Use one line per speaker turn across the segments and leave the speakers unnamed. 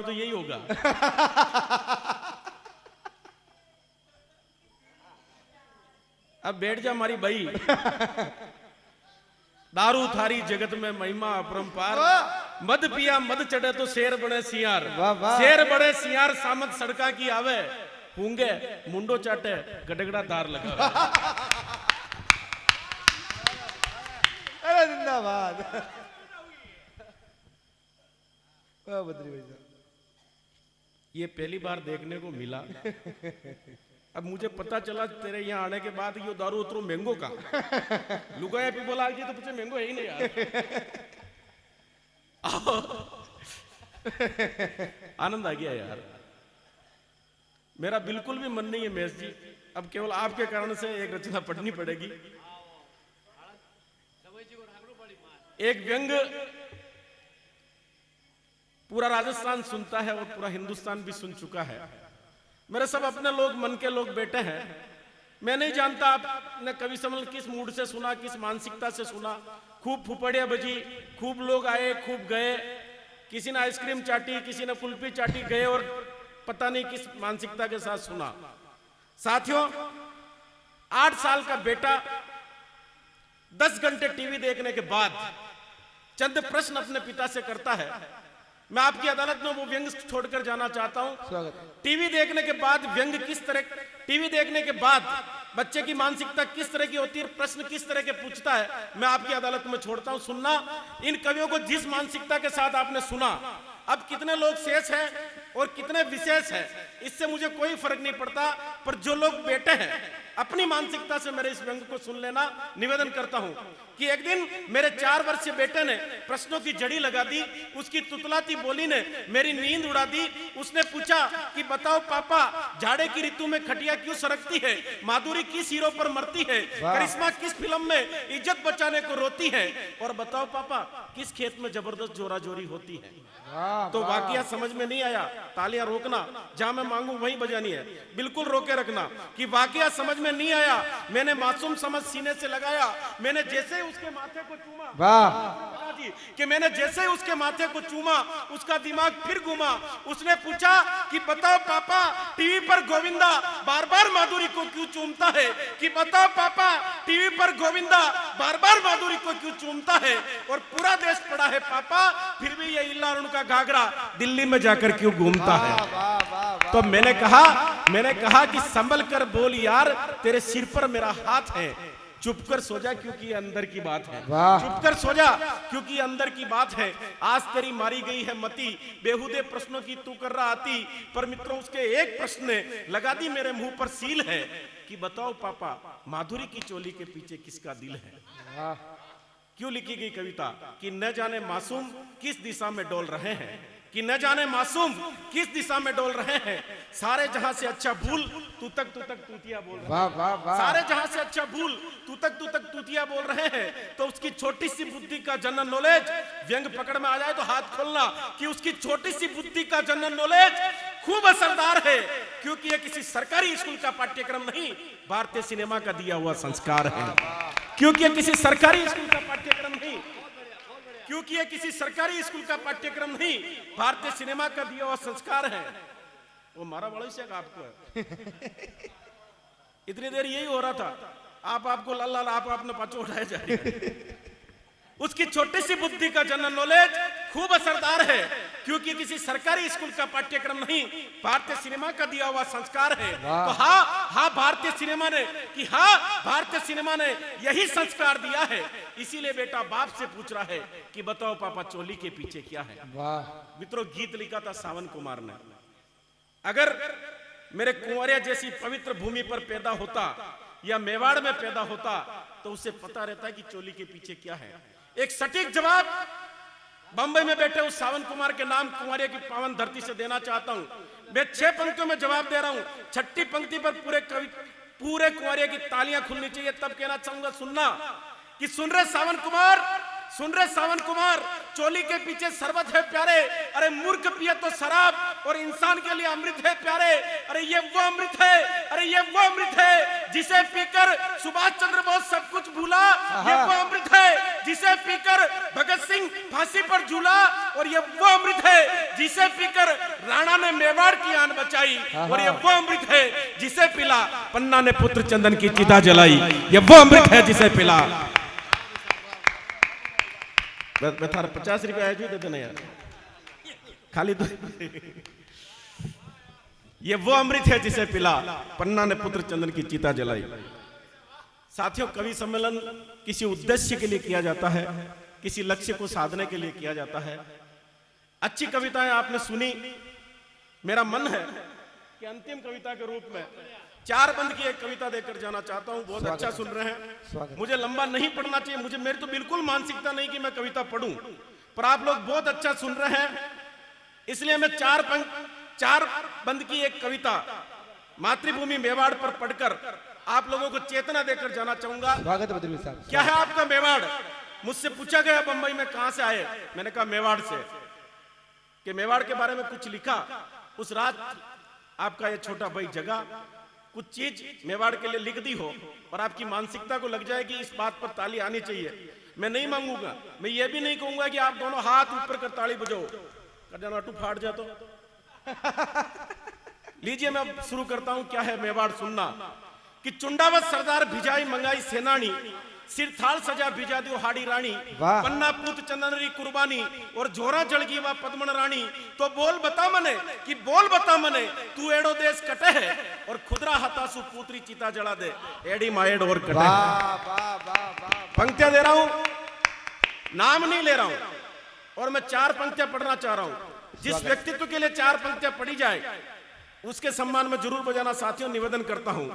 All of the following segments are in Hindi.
में तो यही होगा। अब बैठ जा हमारी भाई। दारू थारी जगत में महिमा अपरंपार, मद पिया मद चढ़े तो शेर बने सियार, शेर बड़े सियार सामत सड़का की आवे, होंगे मुंडो चाटे गडगड़ा तार लगा।
अरे जिंदाबाद। बद्री भाई साहब,
ये पहली बार देखने को मिला। अब मुझे पता चला तेरे यहाँ आने के बाद ये दारू उतरो मैंगो का लुगाया भी बोला जी तो मुझे मैंगो है ही नहीं यार। आनंद आ गया यार। मेरा बिल्कुल भी मन नहीं है महेश जी, अब केवल आपके कारण से एक रचना पढ़नी पड़ेगी। एक व्यंग पूरा राजस्थान सुनता है और पूरा हिंदुस्तान भी सुन चुका है। मेरे सब अपने लोग, मन के लोग बैठे हैं। मैं नहीं जानता आपने कवि सम्मेलन किस मूड से सुना, किस मानसिकता से सुना। खूब फुपड़िया बजी, खूब लोग आए, खूब गए, किसी ने आइसक्रीम चाटी, किसी ने कुल्फी चाटी, गए और पता नहीं किस मानसिकता के साथ सुना। साथियों, 8 साल का बेटा 10 घंटे टीवी देखने के बाद चंद प्रश्न अपने पिता से करता है। मैं आपकी अदालत में वो व्यंग छोड़कर जाना चाहता हूं। टीवी देखने के बाद व्यंग किस तरह, टीवी देखने के बाद बच्चे की मानसिकता किस तरह की होती है, प्रश्न किस तरह के पूछता है, मैं आपकी अदालत में छोड़ता हूं सुनना। इन कवियों को जिस मानसिकता के साथ आपने सुना, अब कितने लोग शेष हैं और कितने विशेष हैं इससे मुझे कोई फर्क नहीं पड़ता, पर जो लोग बैठे हैं अपनी मानसिकता से मेरे इस व्यंग को सुन लेना निवेदन करता हूं कि एक दिन मेरे 4 वर्षीय बेटे ने प्रश्नों की जड़ी लगा दी, उसकी तुतलाती बोली ने मेरी नींद उड़ा दी। उसने पूछा कि बताओ पापा, जाड़े की ऋतु में खटिया क्यों सरकती है, माधुरी किस हीरो पर मरती है, करिश्मा किस फिल्म में इज्जत बचाने को रोती है, और बताओ पापा किस खेत में जबरदस्त जोरा जोरी होती है। तो वाकया समझ में नहीं आया, तालियां रोकना, जहां मैं मांगू वहीं बजानी है, बिल्कुल रोके रखना। कि वाकया समझ में नहीं आया, मैंने मासूम समझ सीने से लगाया, मैंने जैसे ही उसके माथे को चूमा, वाह जी, कि मैंने जैसे ही उसके माथे को चूमा उसका दिमाग फिर घूमा। उसने पूछा कि बताओ पापा, टीवी पर गोविंदा बार बार माधुरी को क्यों चूमता है, कि बताओ पापा, टीवी पर गोविंदा बार बार माधुरी को क्यों चूमता है, और पूरा देश पड़ा है पापा, फिर भी ये इल्ला उनका घाघरा दिल्ली में जाकर क्यों घूमता है। तो मैंने कहा कि संभल कर बोल यार, तेरे सिर पर मेरा हाथ है, चुप कर सो जा क्योंकि अंदर की बात है, चुप कर सो जा क्योंकि अंदर की बात है। आज तेरी मारी गई है मती, बेहुदे प्रश्नों की तू कर रहा आती, पर मित्रों उसके एक प्रश्न ने लगा दी मेरे मुंह पर सील है कि बताओ पापा, माधुरी की चोली के पीछे किसका दिल है। क्यों लिखी गई कविता कि न जाने मासूम किस दिशा में डोल रहे हैं, कि न जाने मासूम किस दिशा में डोल रहे हैं, सारे जहां से अच्छा भूल तू तक तूतिया बोल रहे हैं, सारे जहां से अच्छा भूल तू तक तूतिया बोल रहे हैं। तो उसकी छोटी सी बुद्धि का जनरल नॉलेज, व्यंग पकड़ में आ जाए तो हाथ खोलना, कि उसकी छोटी सी बुद्धि का जनरल नॉलेज खूब असरदार है, क्योंकि यह किसी सरकारी स्कूल का पाठ्यक्रम नहीं, भारतीय सिनेमा का दिया हुआ संस्कार है। क्योंकि यह किसी सरकारी स्कूल का पाठ्यक्रम नहीं, क्योंकि यह किसी सरकारी स्कूल का पाठ्यक्रम नहीं, भारतीय सिनेमा का दिया हुआ संस्कार है। वो मारा बड़ा से आपको है। इतनी देर यही हो रहा था, आपको लाल लाल आप आपने पाछो उठाए जा रहे हैं। उसकी छोटी सी बुद्धि का जनरल नॉलेज खूब असरदार है, क्योंकि किसी सरकारी स्कूल का पाठ्यक्रम नहीं, भारतीय सिनेमा का दिया हुआ संस्कार है। तो हाँ भारतीय सिनेमा ने यही संस्कार दिया है। इसीलिए बेटा बाप से पूछ रहा है कि बताओ पापा, चोली के पीछे क्या है। मित्रों, गीत लिखा था सावन कुमार ने। अगर मेरे कुंवरिया जैसी पवित्र भूमि पर पैदा होता या मेवाड़ में पैदा होता तो उसे पता रहता है कि चोली के पीछे क्या है। एक सटीक जवाब बंबई में बैठे उस सावन कुमार के नाम कुंवरिया की पावन धरती से देना चाहता हूं। मैं 6 पंक्तियों में जवाब दे रहा हूं, 6ठी पंक्ति पर पूरे कुंवरिया की तालियां खुलनी चाहिए। तब कहना चाहूंगा, सुनना कि सुन रहे सावन कुमार, चोली के पीछे शरबत है प्यारे, अरे मूर्ख पिया तो शराब और इंसान के लिए अमृत है प्यारे। अरे ये वो अमृत है जिसे पीकर सुभाष चंद्र बोस सब कुछ भूला। ये वो अमृत है जिसे पीकर भगत सिंह फांसी पर झूला, और ये वो अमृत है जिसे पीकर राणा ने मेवाड़ की आन बचाई, और ये वो अमृत है जिसे पिला पन्ना ने पुत्र चंदन की चिता जलाई। ये वो अमृत है जिसे पिला। मैं थारा 50 रुपया आया दे देना यार, खाली तो ये वो अमृत है जिसे पिला पन्ना ने पुत्र चंदन की चिता जलाई। साथियों, कवि सम्मेलन किसी उद्देश्य के लिए किया जाता है, किसी लक्ष्य को साधने के लिए किया जाता है। अच्छी कविताएं आपने सुनी। मेरा मन है कि अंतिम कविता के रूप में 4 बंद की एक कविता देकर जाना चाहता हूं। बहुत अच्छा सुन रहे हैं, मुझे लंबा नहीं पढ़ना चाहिए, मुझे मेरी तो बिल्कुल मानसिकता नहीं कि मैं कविता पढ़ूं, पर आप लोग बहुत अच्छा सुन रहे हैं, इसलिए मैं 4 बंद की एक कविता मातृभूमि मेवाड़ पर पढ़कर आप लोगों को चेतना देकर जाना चाहूंगा।
स्वागत है बद्री साहब।
क्या है आपका मेवाड़? मुझसे पूछा गया बंबई में कहां से आए, मैंने कहा मेवाड़ से, कि मेवाड़ के बारे में कुछ लिखा। उस रात आपका ये छोटा भाई जगह, कुछ चीज मेवाड़ के लिए लिख दी हो और आपकी मानसिकता को लग जाएगी इस बात पर ताली आनी चाहिए। मैं नहीं मांगूंगा, मैं ये भी नहीं कहूंगा कि आप दोनों हाथ ऊपर कर ताली बजाओ, कर जाना टू फाट जा तो लीजिए मैं शुरू करता हूं। क्या है मेवाड़? सुनना कि चुंडावत सरदार भिजाई मंगाई सेनानी, सिर थाल सजा भिजा दियो हाड़ी रानी, पन्ना पूत चंदनरी कुर्बानी, और झोरा जड़गी वा पद्मन रानी। तो बोल बता मने कि बोल बता मने, तू एड़ो देश कटे है और खुदरा हतासु पुत्री चिता जला दे, एड़ी माएड और कटे। पंक्तियां दे रहा हूं, नाम नहीं ले रहा हूं, और मैं 4 पंक्तियां पढ़ना चाह रहा हूं। जिस व्यक्तित्व के लिए 4 पंक्तियां पढ़ी जाए उसके सम्मान में जरूर बजाना। साथियों, निवेदन करता हूं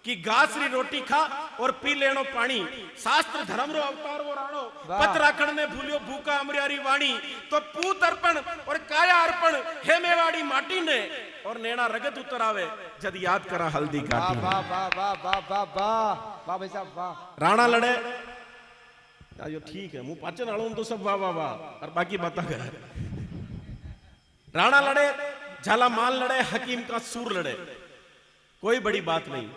कि गासरी रोटी खा और पी लेनो पानी, शास्त्र धर्म रो अवतार वो राणो, पत राखण ने भूलियो भूखा अमरियारी वाणी। तो पूत अर्पण और काया अर्पण हे मेवाड़ी माटी ने, और नैना रगत उतर आवे जद याद करा हल्दी घाटी।
वाह वाह वाह वाह वाह वाह वाह भाई साहब वाह।
राणा लड़े, यो ठीक है, मुंह पाचन आड़ो तो सब वाह वाह वाह, और बाकी बता गया। राणा लड़े, झाला माल लड़े, हकीम का सूर लड़े, कोई बड़ी बात नहीं,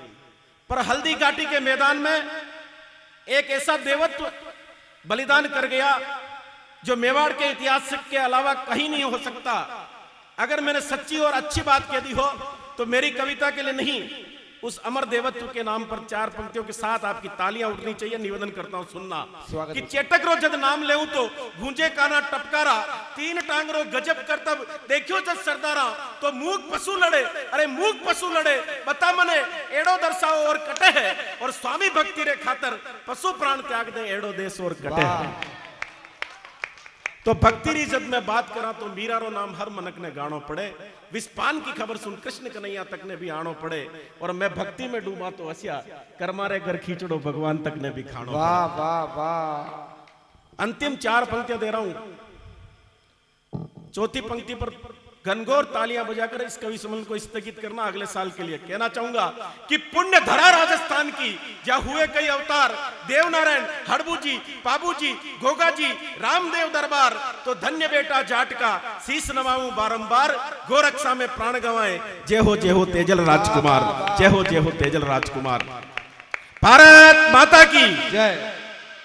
पर हल्दी घाटी के मैदान में एक ऐसा देवत्व बलिदान कर गया जो मेवाड़ के इतिहास के अलावा कहीं नहीं हो सकता। अगर मैंने सच्ची और अच्छी बात कह दी हो तो मेरी कविता के लिए नहीं, उस अमर देवत्व के नाम पर 4 पंक्तियों के साथ आपकी तालियां उठनी चाहिए। निवेदन करता हूं, सुनना कि चेटक रो जद नाम लेऊं तो गूंजे काना टपकारा, 3 टांग रो गजब करतब देखियो जद सरदारा। तो मूक पशु लड़े, अरे मूक पशु लड़े, बता मने एड़ो दर्शाओ और कटे है, और स्वामी भक्ति रे खातर पशु प्राण त्याग दे एड़ो देश और कटे है। तो भक्ति री जब मैं बात करा तो मीरा रो नाम हर मनक ने गानो पड़े, विस्पान की खबर सुन कृष्ण कन्हैया तक ने भी आनो पड़े, और मैं भक्ति में डूबा तो हसिया करमारे घर खींचड़ो भगवान तक ने भी खानो।
वाह वाह वाह।
अंतिम 4 पंक्तियां दे रहा हूं। चौथी पंक्ति पर घनघोर तालियां बजाकर इस कवि सम्मेलन को स्थगित करना अगले साल के लिए। कहना चाहूंगा कि पुण्य धरा राजस्थान की, जहां हुए कई अवतार, देवनारायण, हड़बू जी, बाबू जी, घोगा जी, रामदेव दरबार। तो धन्य बेटा जाट का शीश नवाऊं बारंबार, गोरक्षा में प्राण गंवाए जय हो तेजल राजकुमार, जय हो तेजल राजकुमार। भारत माता की
जय।